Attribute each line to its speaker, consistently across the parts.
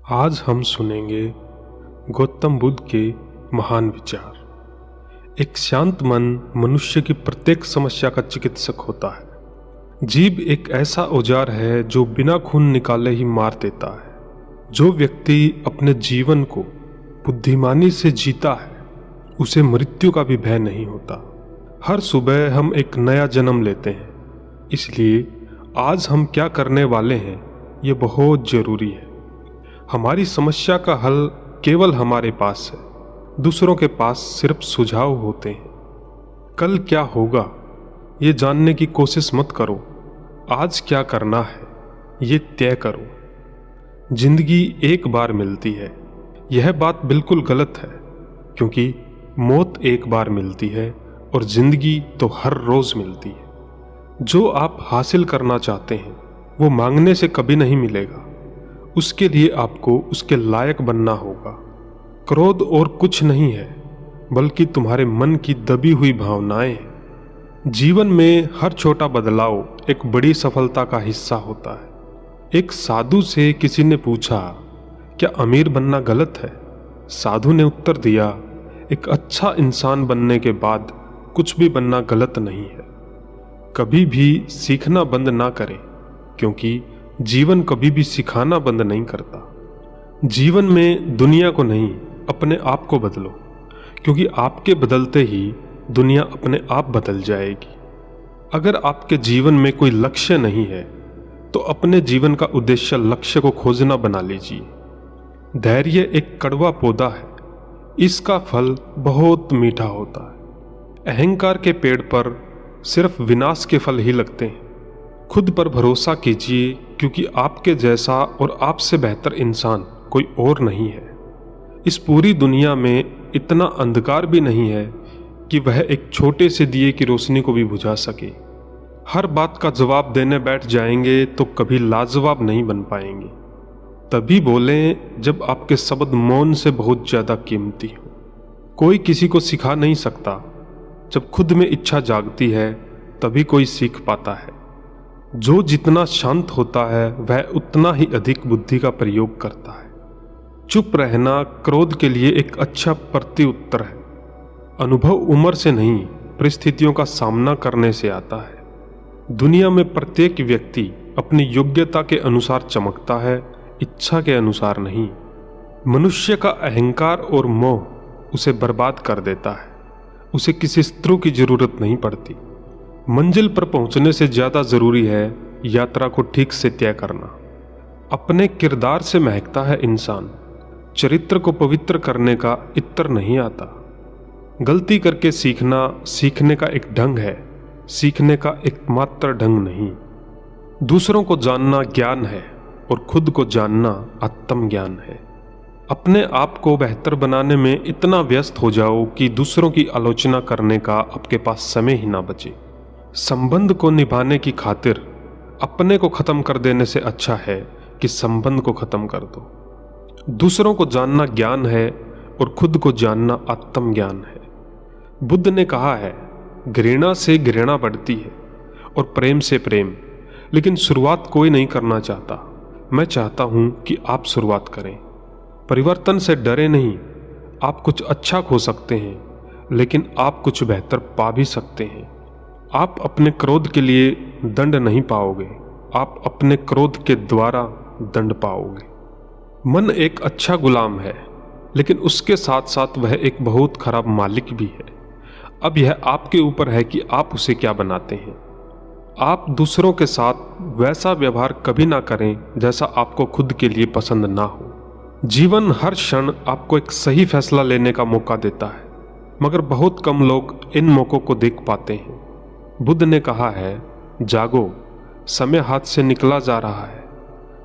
Speaker 1: आज हम सुनेंगे गौतम बुद्ध के महान विचार। एक शांत मन मनुष्य की प्रत्येक समस्या का चिकित्सक होता है। जीभ एक ऐसा औजार है जो बिना खून निकाले ही मार देता है। जो व्यक्ति अपने जीवन को बुद्धिमानी से जीता है उसे मृत्यु का भी भय नहीं होता। हर सुबह हम एक नया जन्म लेते हैं, इसलिए आज हम क्या करने वाले हैं ये बहुत जरूरी है। हमारी समस्या का हल केवल हमारे पास है, दूसरों के पास सिर्फ सुझाव होते हैं। कल क्या होगा ये जानने की कोशिश मत करो, आज क्या करना है ये तय करो। जिंदगी एक बार मिलती है, यह बात बिल्कुल गलत है, क्योंकि मौत एक बार मिलती है और जिंदगी तो हर रोज मिलती है। जो आप हासिल करना चाहते हैं वो मांगने से कभी नहीं मिलेगा, उसके लिए आपको उसके लायक बनना होगा। क्रोध और कुछ नहीं है बल्कि तुम्हारे मन की दबी हुई भावनाएं हैं। जीवन में हर छोटा बदलाव एक बड़ी सफलता का हिस्सा होता है। एक साधु से किसी ने पूछा, क्या अमीर बनना गलत है? साधु ने उत्तर दिया, एक अच्छा इंसान बनने के बाद कुछ भी बनना गलत नहीं है। कभी भी सीखना बंद ना करें, क्योंकि जीवन कभी भी सिखाना बंद नहीं करता। जीवन में दुनिया को नहीं, अपने आप को बदलो, क्योंकि आपके बदलते ही दुनिया अपने आप बदल जाएगी। अगर आपके जीवन में कोई लक्ष्य नहीं है तो अपने जीवन का उद्देश्य लक्ष्य को खोजना बना लीजिए। धैर्य एक कड़वा पौधा है, इसका फल बहुत मीठा होता है। अहंकार के पेड़ पर सिर्फ विनाश के फल ही लगते हैं। खुद पर भरोसा कीजिए, क्योंकि आपके जैसा और आपसे बेहतर इंसान कोई और नहीं है। इस पूरी दुनिया में इतना अंधकार भी नहीं है कि वह एक छोटे से दिए की रोशनी को भी बुझा सके। हर बात का जवाब देने बैठ जाएंगे तो कभी लाजवाब नहीं बन पाएंगे। तभी बोलें जब आपके शब्द मौन से बहुत ज्यादा कीमती हो। कोई किसी को सिखा नहीं सकता, जब खुद में इच्छा जागती है तभी कोई सीख पाता है। जो जितना शांत होता है वह उतना ही अधिक बुद्धि का प्रयोग करता है। चुप रहना क्रोध के लिए एक अच्छा प्रत्युत्तर है। अनुभव उम्र से नहीं, परिस्थितियों का सामना करने से आता है। दुनिया में प्रत्येक व्यक्ति अपनी योग्यता के अनुसार चमकता है, इच्छा के अनुसार नहीं। मनुष्य का अहंकार और मोह उसे बर्बाद कर देता है। उसे किसी शत्रु की जरूरत नहीं पड़ती। मंजिल पर पहुंचने से ज्यादा जरूरी है यात्रा को ठीक से तय करना। अपने किरदार से महकता है इंसान। चरित्र को पवित्र करने का इत्र नहीं आता। गलती करके सीखना सीखने का एक ढंग है, सीखने का एकमात्र ढंग नहीं। दूसरों को जानना ज्ञान है और खुद को जानना आत्म ज्ञान है। अपने आप को बेहतर बनाने में इतना व्यस्त हो जाओ कि दूसरों की आलोचना करने का आपके पास समय ही ना बचे। संबंध को निभाने की खातिर अपने को खत्म कर देने से अच्छा है कि संबंध को खत्म कर दो। दूसरों को जानना ज्ञान है और खुद को जानना आत्म ज्ञान है। बुद्ध ने कहा है, घृणा से घृणा बढ़ती है और प्रेम से प्रेम, लेकिन शुरुआत कोई नहीं करना चाहता। मैं चाहता हूं कि आप शुरुआत करें। परिवर्तन से डरे नहीं। आप कुछ अच्छा खो सकते हैं, लेकिन आप कुछ बेहतर पा भी सकते हैं। आप अपने क्रोध के लिए दंड नहीं पाओगे, आप अपने क्रोध के द्वारा दंड पाओगे। मन एक अच्छा गुलाम है, लेकिन उसके साथ साथ वह एक बहुत खराब मालिक भी है। अब यह आपके ऊपर है कि आप उसे क्या बनाते हैं। आप दूसरों के साथ वैसा व्यवहार कभी ना करें जैसा आपको खुद के लिए पसंद ना हो। जीवन हर क्षण आपको एक सही फैसला लेने का मौका देता है, मगर बहुत कम लोग इन मौकों को देख पाते हैं। बुद्ध ने कहा है, जागो, समय हाथ से निकला जा रहा है।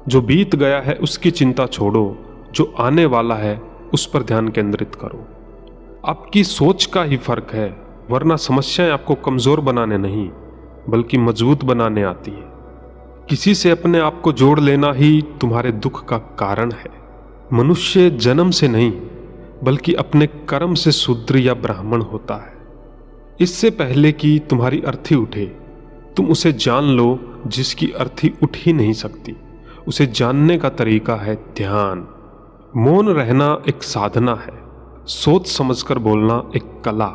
Speaker 1: जो बीत गया है उसकी चिंता छोड़ो, जो आने वाला है उस पर ध्यान केंद्रित करो। आपकी सोच का ही फर्क है, वरना समस्याएं आपको कमजोर बनाने नहीं बल्कि मजबूत बनाने आती है। किसी से अपने आप को जोड़ लेना ही तुम्हारे दुख का कारण है। मनुष्य जन्म से नहीं बल्कि अपने कर्म से शूद्र या ब्राह्मण होता है। इससे पहले कि तुम्हारी अर्थी उठे, तुम उसे जान लो जिसकी अर्थी उठ ही नहीं सकती। उसे जानने का तरीका है ध्यान। मौन रहना एक साधना है, सोच समझकर बोलना एक कला।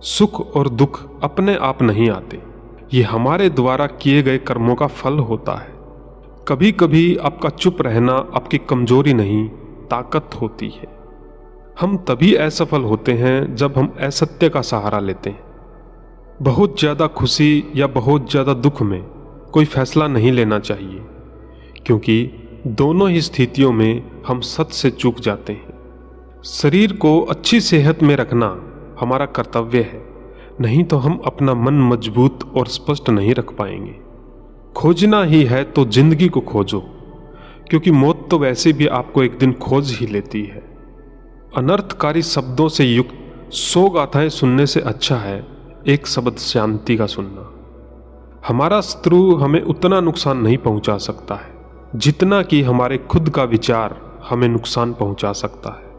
Speaker 1: सुख और दुख अपने आप नहीं आते, ये हमारे द्वारा किए गए कर्मों का फल होता है। कभी कभी आपका चुप रहना आपकी कमजोरी नहीं, ताकत होती है। हम तभी असफल होते हैं जब हम असत्य का सहारा लेते हैं। बहुत ज़्यादा खुशी या बहुत ज़्यादा दुख में कोई फैसला नहीं लेना चाहिए, क्योंकि दोनों ही स्थितियों में हम सत्य से चूक जाते हैं। शरीर को अच्छी सेहत में रखना हमारा कर्तव्य है, नहीं तो हम अपना मन मजबूत और स्पष्ट नहीं रख पाएंगे। खोजना ही है तो जिंदगी को खोजो, क्योंकि मौत तो वैसे भी आपको एक दिन खोज ही लेती है। अनर्थकारी शब्दों से युक्त 100 गाथाएं सुनने से अच्छा है एक शब्द शांति का सुनना। हमारा शत्रु हमें उतना नुकसान नहीं पहुंचा सकता है जितना कि हमारे खुद का विचार हमें नुकसान पहुंचा सकता है।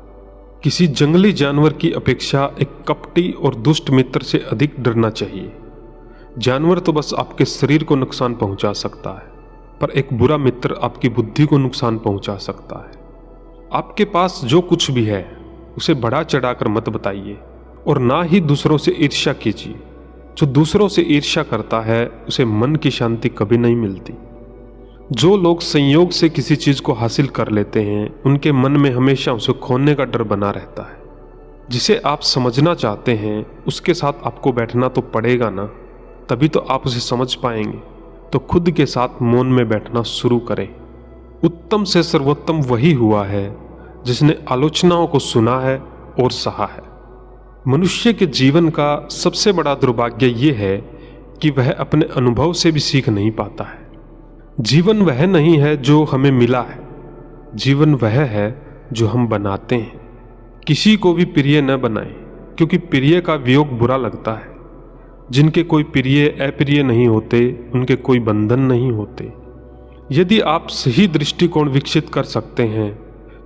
Speaker 1: किसी जंगली जानवर की अपेक्षा एक कपटी और दुष्ट मित्र से अधिक डरना चाहिए। जानवर तो बस आपके शरीर को नुकसान पहुंचा सकता है, पर एक बुरा मित्र आपकी बुद्धि को नुकसान पहुंचा सकता है। आपके पास जो कुछ भी है उसे बढ़ा चढ़ाकर मत बताइए, और ना ही दूसरों से ईर्ष्या कीजिए। जो दूसरों से ईर्ष्या करता है उसे मन की शांति कभी नहीं मिलती। जो लोग संयोग से किसी चीज को हासिल कर लेते हैं, उनके मन में हमेशा उसे खोने का डर बना रहता है। जिसे आप समझना चाहते हैं उसके साथ आपको बैठना तो पड़ेगा ना, तभी तो आप उसे समझ पाएंगे। तो खुद के साथ मौन में बैठना शुरू करें। उत्तम से सर्वोत्तम वही हुआ है जिसने आलोचनाओं को सुना है और सहा है। मनुष्य के जीवन का सबसे बड़ा दुर्भाग्य ये है कि वह अपने अनुभव से भी सीख नहीं पाता है। जीवन वह नहीं है जो हमें मिला है, जीवन वह है जो हम बनाते हैं। किसी को भी प्रिय न बनाएं, क्योंकि प्रिय का वियोग बुरा लगता है। जिनके कोई प्रिय अप्रिय नहीं होते, उनके कोई बंधन नहीं होते। यदि आप सही दृष्टिकोण विकसित कर सकते हैं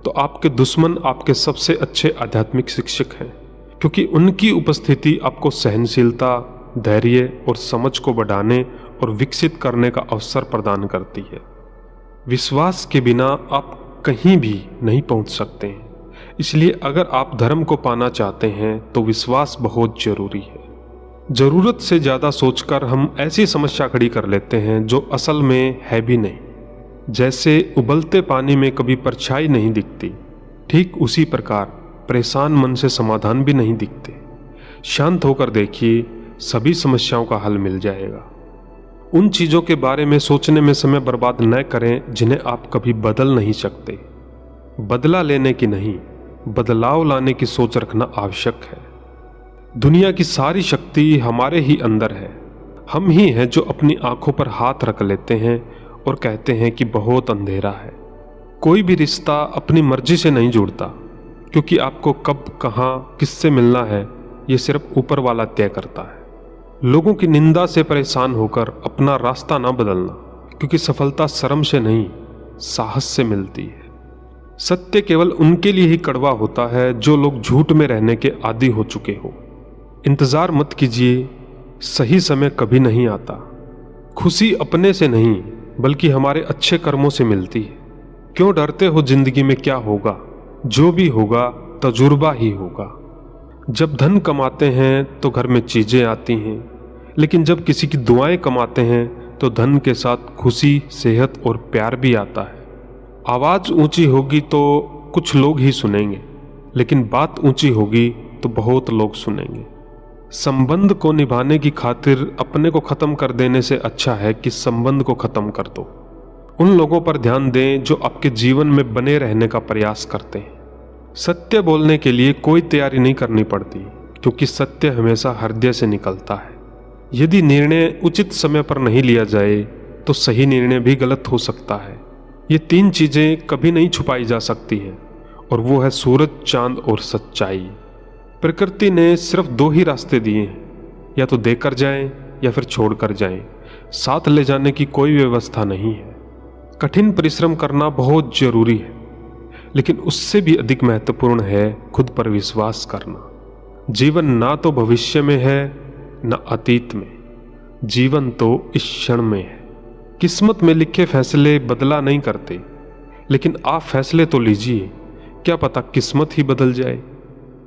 Speaker 1: तो आपके दुश्मन आपके सबसे अच्छे आध्यात्मिक शिक्षक हैं, क्योंकि उनकी उपस्थिति आपको सहनशीलता, धैर्य और समझ को बढ़ाने और विकसित करने का अवसर प्रदान करती है। विश्वास के बिना आप कहीं भी नहीं पहुंच सकते हैं। इसलिए अगर आप धर्म को पाना चाहते हैं तो विश्वास बहुत जरूरी है। जरूरत से ज़्यादा सोचकर हम ऐसी समस्या खड़ी कर लेते हैं जो असल में है भी नहीं। जैसे उबलते पानी में कभी परछाई नहीं दिखती, ठीक उसी प्रकार परेशान मन से समाधान भी नहीं दिखते। शांत होकर देखिए, सभी समस्याओं का हल मिल जाएगा। उन चीज़ों के बारे में सोचने में समय बर्बाद न करें जिन्हें आप कभी बदल नहीं सकते। बदला लेने की नहीं, बदलाव लाने की सोच रखना आवश्यक है। दुनिया की सारी शक्ति हमारे ही अंदर है। हम ही हैं जो अपनी आंखों पर हाथ रख लेते हैं और कहते हैं कि बहुत अंधेरा है। कोई भी रिश्ता अपनी मर्जी से नहीं जुड़ता, क्योंकि आपको कब, कहाँ, किससे मिलना है ये सिर्फ ऊपर वाला तय करता है। लोगों की निंदा से परेशान होकर अपना रास्ता ना बदलना, क्योंकि सफलता शर्म से नहीं, साहस से मिलती है। सत्य केवल उनके लिए ही कड़वा होता है जो लोग झूठ में रहने के आदी हो चुके हो। इंतजार मत कीजिए, सही समय कभी नहीं आता। खुशी अपने से नहीं बल्कि हमारे अच्छे कर्मों से मिलती है। क्यों डरते हो जिंदगी में क्या होगा? जो भी होगा तजुर्बा ही होगा। जब धन कमाते हैं तो घर में चीजें आती हैं, लेकिन जब किसी की दुआएं कमाते हैं तो धन के साथ खुशी, सेहत और प्यार भी आता है। आवाज ऊंची होगी तो कुछ लोग ही सुनेंगे, लेकिन बात ऊंची होगी तो बहुत लोग सुनेंगे। संबंध को निभाने की खातिर अपने को खत्म कर देने से अच्छा है कि संबंध को खत्म कर दो। उन लोगों पर ध्यान दें जो आपके जीवन में बने रहने का प्रयास करते हैं। सत्य बोलने के लिए कोई तैयारी नहीं करनी पड़ती, क्योंकि सत्य हमेशा हृदय से निकलता है। यदि निर्णय उचित समय पर नहीं लिया जाए तो सही निर्णय भी गलत हो सकता है। ये 3 चीजें कभी नहीं छुपाई जा सकती हैं, और वो है सूरज, चांद और सच्चाई। प्रकृति ने सिर्फ 2 ही रास्ते दिए हैं, या तो देकर जाएं या फिर छोड़कर जाएं। साथ ले जाने की कोई व्यवस्था नहीं है। कठिन परिश्रम करना बहुत जरूरी है, लेकिन उससे भी अधिक महत्वपूर्ण है खुद पर विश्वास करना। जीवन ना तो भविष्य में है न अतीत में, जीवन तो इस क्षण में है। किस्मत में लिखे फैसले बदला नहीं करते, लेकिन आप फैसले तो लीजिए क्या पता किस्मत ही बदल जाए।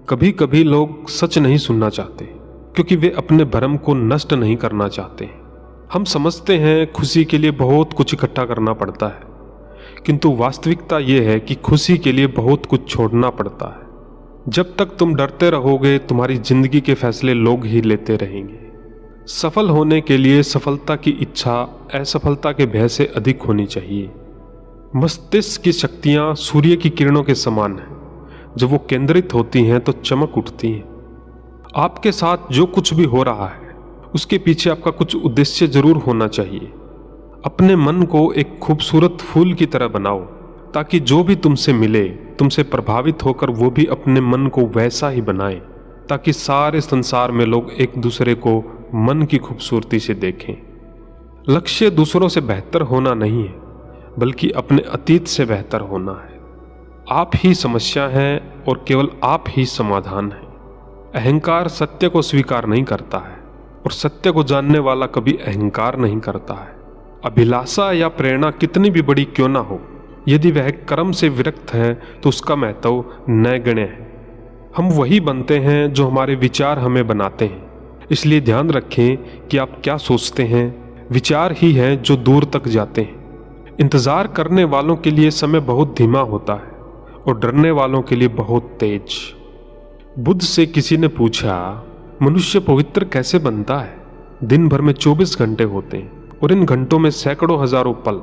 Speaker 1: कभी कभी लोग सच नहीं सुनना चाहते क्योंकि वे अपने भरम को नष्ट नहीं करना चाहते। हम समझते हैं खुशी के लिए बहुत कुछ इकट्ठा करना पड़ता है, किंतु वास्तविकता यह है कि खुशी के लिए बहुत कुछ छोड़ना पड़ता है। जब तक तुम डरते रहोगे तुम्हारी जिंदगी के फैसले लोग ही लेते रहेंगे। सफल होने के लिए सफलता की इच्छा असफलता के भय से अधिक होनी चाहिए। मस्तिष्क की शक्तियां सूर्य की किरणों के समान हैं, जब वो केंद्रित होती हैं तो चमक उठती हैं। आपके साथ जो कुछ भी हो रहा है उसके पीछे आपका कुछ उद्देश्य जरूर होना चाहिए। अपने मन को एक खूबसूरत फूल की तरह बनाओ ताकि जो भी तुमसे मिले तुमसे प्रभावित होकर वो भी अपने मन को वैसा ही बनाए, ताकि सारे संसार में लोग एक दूसरे को मन की खूबसूरती से देखें। लक्ष्य दूसरों से बेहतर होना नहीं है, बल्कि अपने अतीत से बेहतर होना है। आप ही समस्या हैं और केवल आप ही समाधान हैं। अहंकार सत्य को स्वीकार नहीं करता है और सत्य को जानने वाला कभी अहंकार नहीं करता है। अभिलाषा या प्रेरणा कितनी भी बड़ी क्यों ना हो, यदि वह कर्म से विरक्त है तो उसका महत्व नगण्य है। हम वही बनते हैं जो हमारे विचार हमें बनाते हैं, इसलिए ध्यान रखें कि आप क्या सोचते हैं। विचार ही हैं जो दूर तक जाते हैं। इंतजार करने वालों के लिए समय बहुत धीमा होता है और डरने वालों के लिए बहुत तेज। बुद्ध से किसी ने पूछा, मनुष्य पवित्र कैसे बनता है? दिन भर में 24 घंटे होते हैं और इन घंटों में सैकड़ों हजारों पल।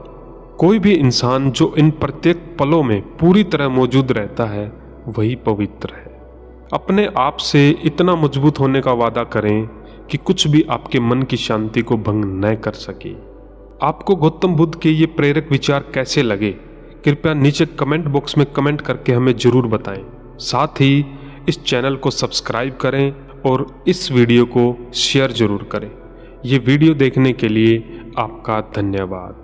Speaker 1: कोई भी इंसान जो इन प्रत्येक पलों में पूरी तरह मौजूद रहता है वही पवित्र है। अपने आप से इतना मजबूत होने का वादा करें कि कुछ भी आपके मन की शांति को भंग न कर सके। आपको गौतम बुद्ध के ये प्रेरक विचार कैसे लगे, कृपया नीचे कमेंट बॉक्स में कमेंट करके हमें जरूर बताएं। साथ ही इस चैनल को सब्सक्राइब करें और इस वीडियो को शेयर जरूर करें। ये वीडियो देखने के लिए आपका धन्यवाद।